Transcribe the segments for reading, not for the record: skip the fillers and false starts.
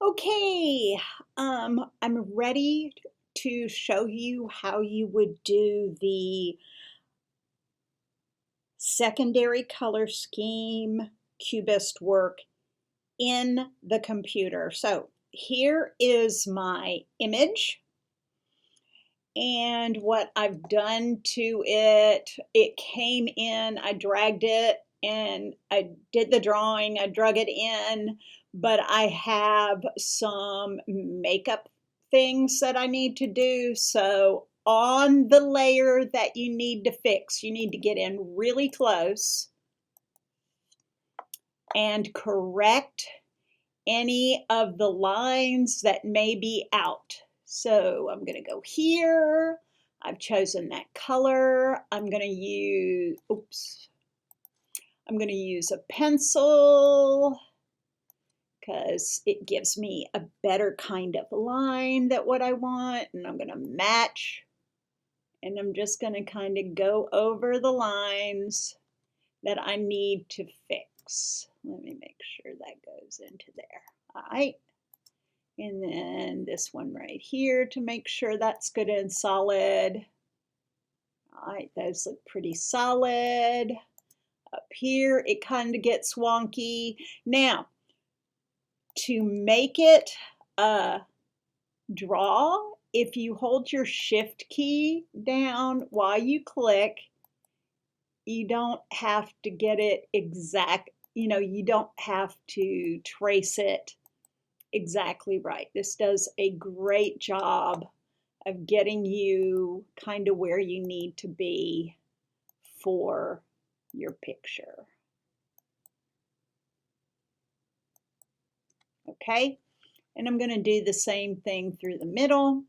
Okay, I'm ready to show you how you would do the secondary color scheme Cubist work in the computer. So here is my image, and what I've done to it, it came in, I dragged it and I did the drawing, I drug it in, but I have some makeup things that I need to do. So on the layer that you need to fix, you need to get in really close and correct any of the lines that may be out. So I'm going to go here. I've chosen that color. I'm going to use, I'm going to use a pencil because it gives me a better kind of line than what I want. And I'm going to match. And I'm just going to kind of go over the lines that I need to fix. Let me make sure that goes into there. All right. And then this one right here to make sure that's good and solid. All right, those look pretty solid. Up here, it kind of gets wonky. Now, to make it draw, if you hold your shift key down while you click, you don't have to get it exact, you don't have to trace it exactly right. This does a great job of getting you kind of where you need to be for your picture. Okay, and I'm going to do the same thing through the middle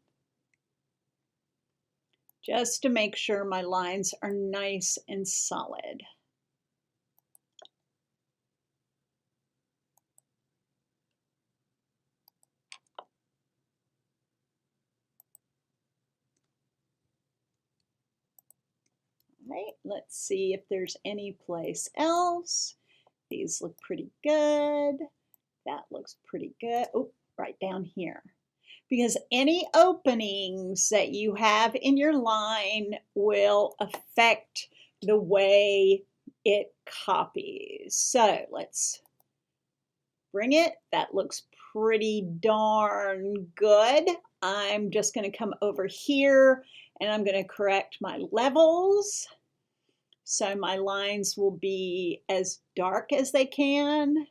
just to make sure my lines are nice and solid. Right, let's see if there's any place else. These look pretty good. That looks pretty good. Oh, right down here. Because any openings that you have in your line will affect the way it copies. So let's bring it. That looks pretty darn good. I'm just going to come over here and I'm going to correct my levels. So my lines will be as dark as they can,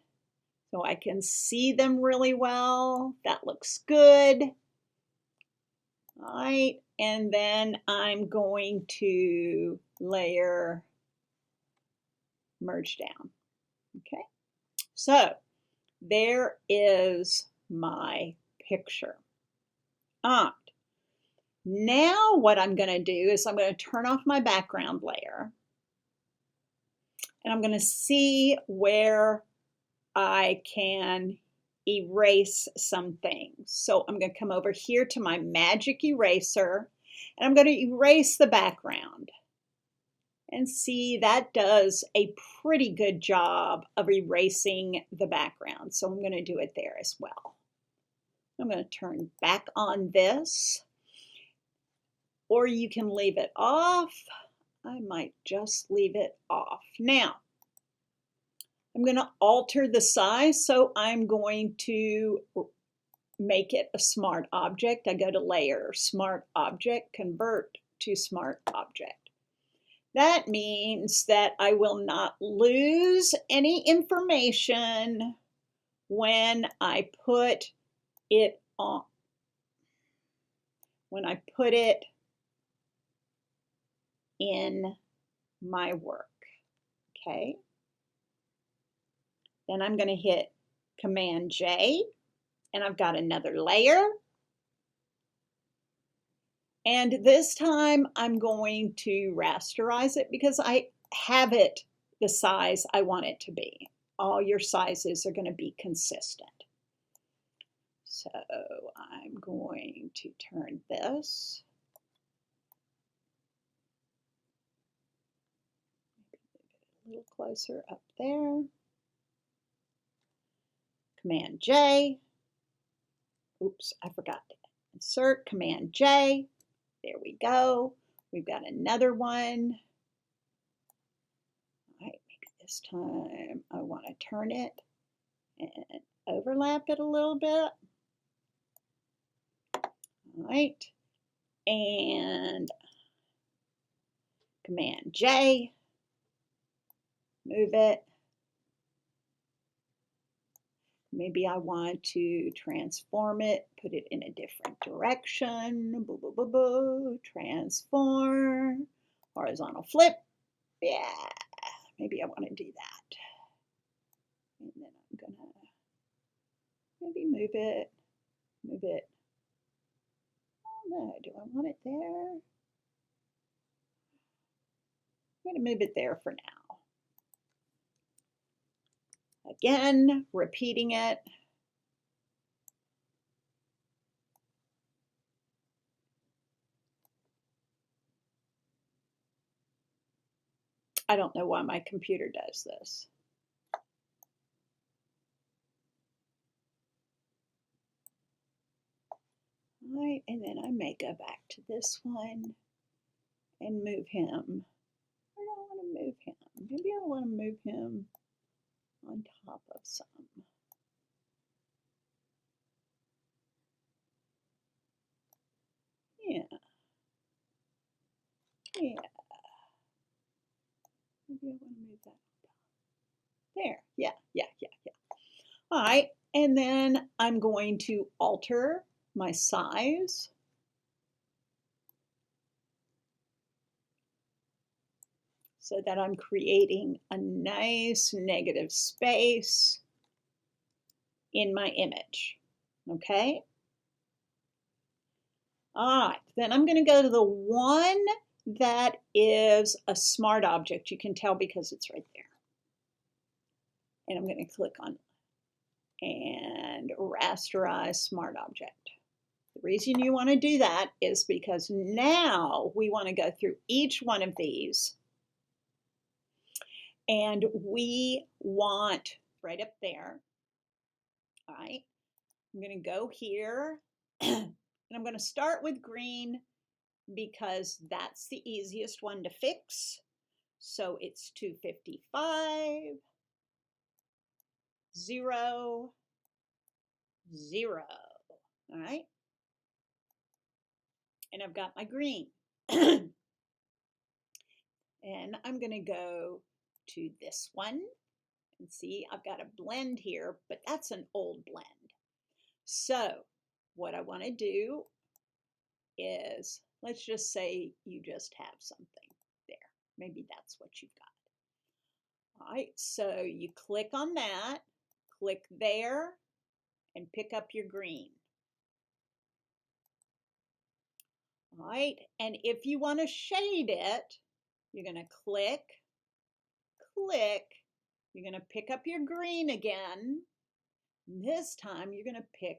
so I can see them really well. That looks good. All right, and then I'm going to layer merge down. Okay, so there is my picture. All right, now what I'm going to do is I'm going to turn off my background layer, and I'm going to see where I can erase some things. So I'm going to come over here to my magic eraser and I'm going to erase the background. And see, that does a pretty good job of erasing the background. So I'm going to do it there as well. I'm going to turn back on this, or you can leave it off. I might just leave it off. Now, I'm going to alter the size, so I'm going to make it a smart object. I go to Layer, Smart Object, Convert to Smart Object. That means that I will not lose any information when I put it on, when I put it in my work. Okay. Then I'm going to hit Command J, and I've got another layer. And this time I'm going to rasterize it because I have it the size I want it to be. All your sizes are going to be consistent. So I'm going to turn this. A little closer up there. Command J. oops, I forgot to insert, Command J. There we go. We've got another one. All right, maybe this time I want to turn it and overlap it a little bit. All right, and Command J, move it. Maybe I want to transform it, put it in a different direction. Boo, boo, boo, boo. Transform, horizontal flip. Yeah, maybe I want to do that. And then I'm gonna maybe move it. Oh no, do I want it there? I'm gonna move it there for now. Again, repeating it. I don't know why my computer does this. All right, and then I may go back to this one and move him. I don't want to move him. Maybe I want to move him on top of some. Yeah. Maybe I want to move that. There. Yeah. All right, and then I'm going to alter my size. So that I'm creating a nice negative space in my image, okay? All right, then I'm going to go to the one that is a smart object. You can tell because it's right there. And I'm going to click on and rasterize smart object. The reason you want to do that is because now we want to go through each one of these and we want right up there. All right, I'm going to go here and I'm going to start with green because that's the easiest one to fix. So it's 255, 0, 0. All right. And I've got my green. And I'm going to go to this one and see I've got a blend here, but that's an old blend. So what I want to do is, let's just say you just have something there. Maybe that's what you've got. All right, so you click on that, click there, and pick up your green. All right, and if you want to shade it, you're going to click, you're going to pick up your green again. This time you're going to pick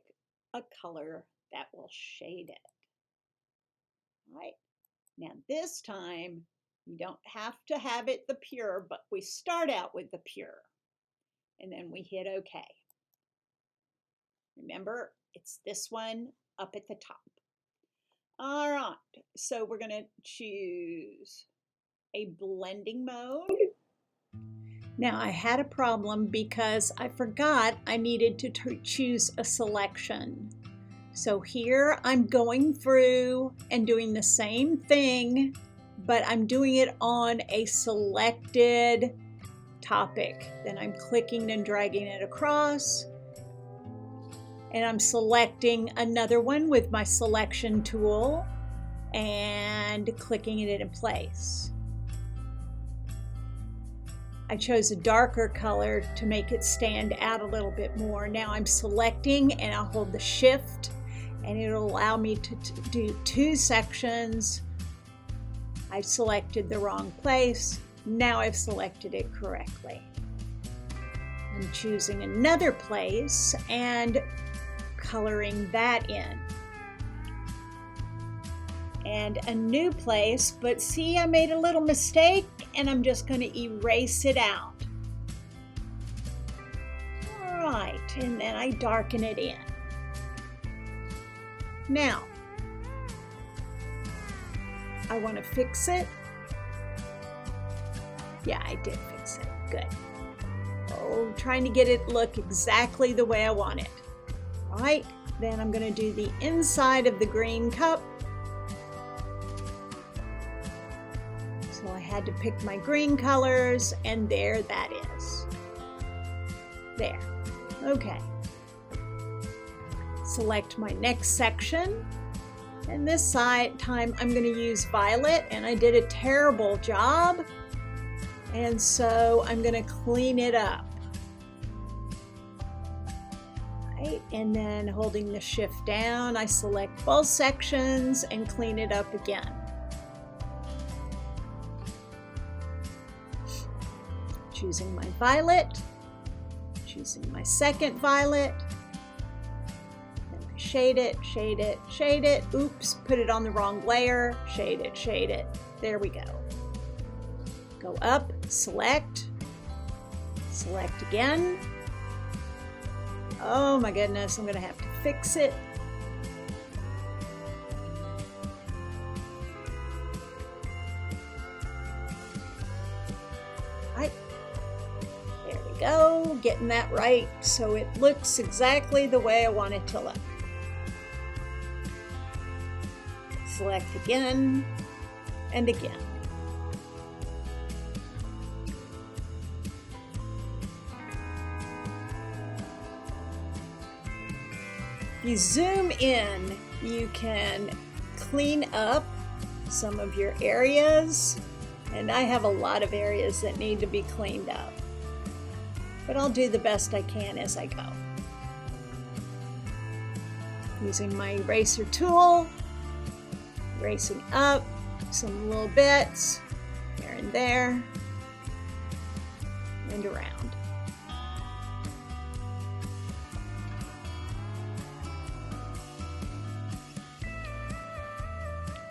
a color that will shade it. All right, now this time you don't have to have it the pure, but we start out with the pure and then we hit OK. Remember, it's this one up at the top. All right, so we're going to choose a blending mode. Now I had a problem because I forgot I needed to choose a selection. So here I'm going through and doing the same thing, but I'm doing it on a selected topic. Then I'm clicking and dragging it across, and I'm selecting another one with my selection tool and clicking it in place. I chose a darker color to make it stand out a little bit more. Now I'm selecting and I'll hold the shift and it'll allow me to do two sections. I selected the wrong place. Now I've selected it correctly. I'm choosing another place and coloring that in. And a new place, but see, I made a little mistake and I'm just going to erase it out. All right, and then I darken it in. Now, I want to fix it. Yeah, I did fix it. Good. Oh, trying to get it look exactly the way I want it. All right, then I'm going to do the inside of the green cup. So I had to pick my green colors, and there that is. There. Okay. Select my next section. And this time I'm going to use violet, and I did a terrible job. And so I'm going to clean it up. Right, and then holding the shift down, I select both sections and clean it up again. Choosing my violet, choosing my second violet. Shade it, shade it, shade it. Oops, put it on the wrong layer. Shade it, shade it. There we go. Go up, select, select again. Oh my goodness, I'm going to have to fix it. Right. There we go, getting that right so it looks exactly the way I want it to look. Select again and again. If you zoom in, you can clean up some of your areas, and I have a lot of areas that need to be cleaned up, but I'll do the best I can as I go. Using my eraser tool, erasing up some little bits here and there and around.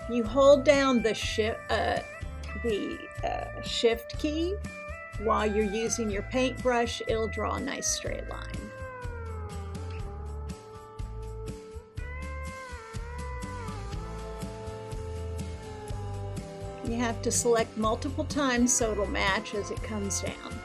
You hold down the shift key while you're using your paintbrush. It'll draw a nice straight line. You have to select multiple times so it'll match as it comes down.